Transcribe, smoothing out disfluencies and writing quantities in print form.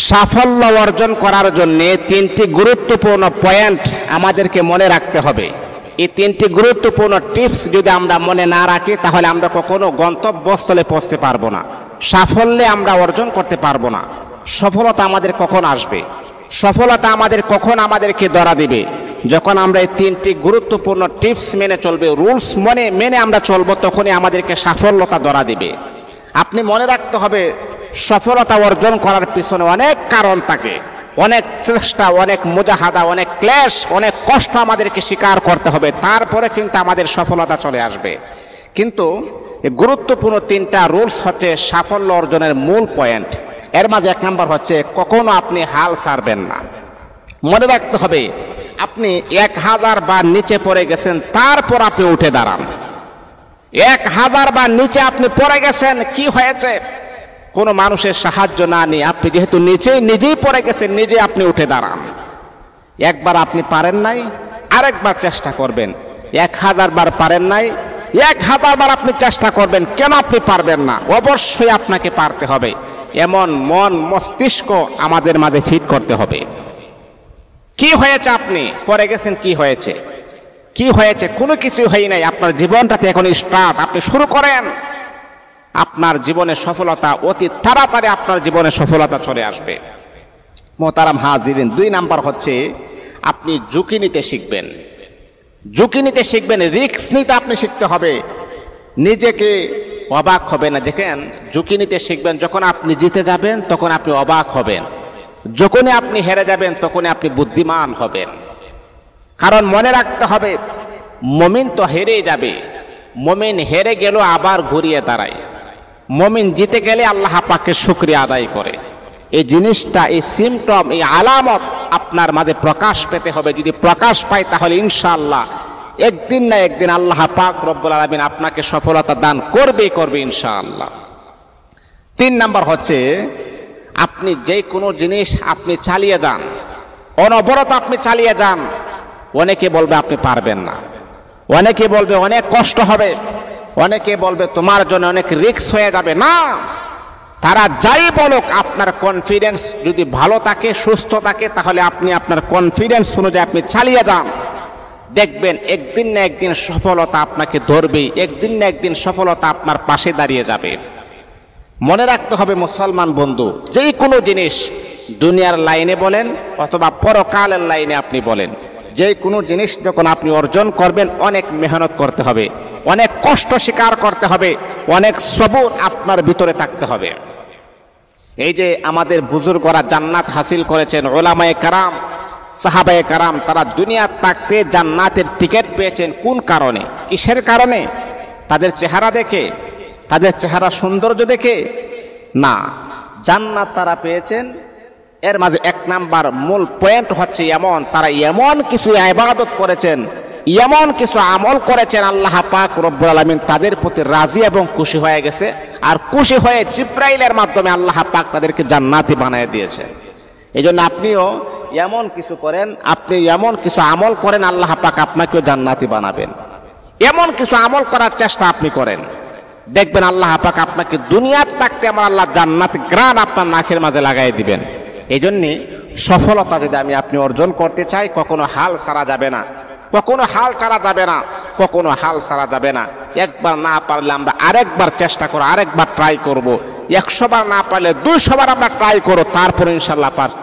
সাফল্য অর্জন করার জন্য তিনটি গুরুত্বপূর্ণ পয়েন্ট আমাদেরকে মনে রাখতে হবে। এই তিনটি গুরুত্বপূর্ণ টিপস যদি আমরা মনে না রাখি তাহলে আমরা কখনো গন্তব্যস্থলে পৌঁছতে পারবো না, সাফল্যে আমরা অর্জন করতে পারবো না। সফলতা আমাদের কখন আসবে? সফলতা আমাদের কখন আমাদেরকে ধরা দিবে? যখন আমরা এই তিনটি গুরুত্বপূর্ণ টিপস মেনে চলবে, রুলস মেনে আমরা চলবো, তখনই আমাদেরকে সাফল্যতা ধরা দিবে। আপনি মনে রাখতে হবে, সফলতা অর্জন করার পিছনে অনেক কারণ থাকে, অনেক চেষ্টা, অনেক মুজাহাদা, অনেক ক্লেশ, অনেক কষ্ট আমাদেরকে স্বীকার করতে হবে, তারপরে কিন্তু আমাদের সফলতা চলে আসবে। কিন্তু গুরুত্বপূর্ণ তিনটা রুলস হচ্ছে সাফল্য অর্জনের মূল পয়েন্ট। এর মাঝে এক নম্বর হচ্ছে কখনো আপনি হাল ছাড়বেন না। মনে রাখতে হবে, আপনি 1000 বার নিচে পড়ে গেছেন, তারপর আপনি উঠে দাঁড়ান। 1000 বার নিচে আপনি পড়ে গেছেন, কি হয়েছে? কোনো মানুষের সাহায্য না নিয়ে আপনি যেহেতু নিজেই পড়ে গেছেন, নিজে আপনি উঠে দাঁড়ান। একবার আপনি পারেন নাই, আরেকবার চেষ্টা করবেন। 1000 বার পারেন নাই, 1000 বার আপনি চেষ্টা করবেন। কেন আপনি পারবেন না? অবশ্যই আপনাকে পারতে হবে। এমন মন মস্তিষ্ক আমাদের মাঝে ফিট করতে হবে। কি হয়েছে? আপনি পড়ে গেছেন, কি হয়েছে? কি হয়েছে? কোনো কিছুই হয় নাই। আপনার জীবনটাতে এখন স্টার্ট, আপনি শুরু করেন। আপনার জীবনে সফলতা অতি তাড়াতাড়ি আপনার জীবনে সফলতা চলে আসবে। মোহতারাম হাজিরিন, 2 নাম্বার হচ্ছে আপনি ঝুঁকি নিতে শিখবেন। ঝুঁকি নিতে শিখবেন, রিস্ক নিতে আপনি শিখতে হবে। নিজেকে অবাক হবে না। দেখেন, ঝুঁকি নিতে শিখবেন। যখন আপনি জিতে যাবেন তখন আপনি অবাক হবেন, যখনই আপনি হেরে যাবেন তখনই আপনি বুদ্ধিমান হবেন। কারণ মনে রাখতে হবে, মুমিন তো হেরে যাবে, মুমিন হেরে গেল আবার ঘুরিয়ে দাঁড়ায়, মুমিন জিতে গেলে আল্লাহ পাকের শুকরিয়া আদায় করে। এই জিনিসটা, এই সিমটম, এই আলামত আপনার মাঝে প্রকাশ পেতে হবে। যদি প্রকাশ পায় তাহলে ইনশাআল্লাহ একদিন না একদিন আল্লাহ পাক রব্বুল আলামিন আপনাকে সফলতা দান করবে ইনশাআল্লাহ। 3 নাম্বার হচ্ছে আপনি যে কোনো জিনিস আপনি চালিয়ে যান, অনবরত আপনি চালিয়ে যান। অনেকে বলবে আপনি পারবেন না, অনেকে বলবে অনেক কষ্ট হবে, অনেকে বলবে তোমার জন্য অনেক রিস্ক হয়ে যাবে। না, তারা যাই বলুক, আপনার কনফিডেন্স যদি ভালো থাকে, সুস্থ থাকে, তাহলে আপনি আপনার কনফিডেন্স অনুযায়ী আপনি চালিয়ে যান। দেখবেন একদিন না একদিন সফলতা আপনাকে ধরবেই, একদিন না একদিন সফলতা আপনার পাশে দাঁড়িয়ে যাবে। মনে রাখতে হবে মুসলমান বন্ধু, যে কোনো জিনিস, দুনিয়ার লাইনে বলেন অথবা পরকালের লাইনে আপনি বলেন, যে কোনো জিনিস যখন আপনি অর্জন করবেন অনেক মেহনত করতে হবে, অনেক কষ্ট স্বীকার করতে হবে, অনেক সবর আপনার ভিতরে থাকতে হবে। এই যে আমাদের বুজুর্গরা জান্নাত হাসিল করেছেন, উলামায়ে কারাম, সাহাবায়ে কারাম, তারা দুনিয়ার থাকতে জান্নাতের টিকিট পেয়েছেন। কোন কারণে? কিসের কারণে? তাদের চেহারা দেখে, তাদের চেহারা সৌন্দর্য দেখে না, জান্নাত তারা পেয়েছেন। এর মাঝে 1 নাম্বার মূল পয়েন্ট হচ্ছে এমন, তারা এমন কিছু ইবাদত করেছেন, এমন কিছু আমল করেছেন, আল্লাহ পাক রব্বুল আলামিন তাদের প্রতি রাজি এবং খুশি হয়ে গেছে। আর খুশি হয়ে জিব্রাইলের মাধ্যমে আল্লাহ পাক তাদেরকে জান্নাতি বানিয়ে দিয়েছেন। এই জন্য আপনিও এমন কিছু করেন, আপনি এমন কিছু আমল করেন, আল্লাহ পাক আপনাকেও জান্নাতি বানাবেন। এমন কিছু আমল করার চেষ্টা আপনি করেন, দেখবেন আল্লাহ পাক আপনাকে দুনিয়াতে থাকতে আমার আল্লাহ জান্নাতি গ্রান আপনার নাকের মাঝে লাগাই দিবেন। এই জন্যে সফলতা যদি আপনি অর্জন করতে চাই, কখনো হাল ছাড়া যাবে না, কখনো হাল ছাড়া যাবে না, কখনো হাল ছাড়া যাবে না। একবার না পারলে আমরা আরেকবার চেষ্টা করব, আরেকবার ট্রাই করব। 100 বার না পারলে 200 বার আমরা ট্রাই করব, তারপর ইনশাআল্লাহ পারব।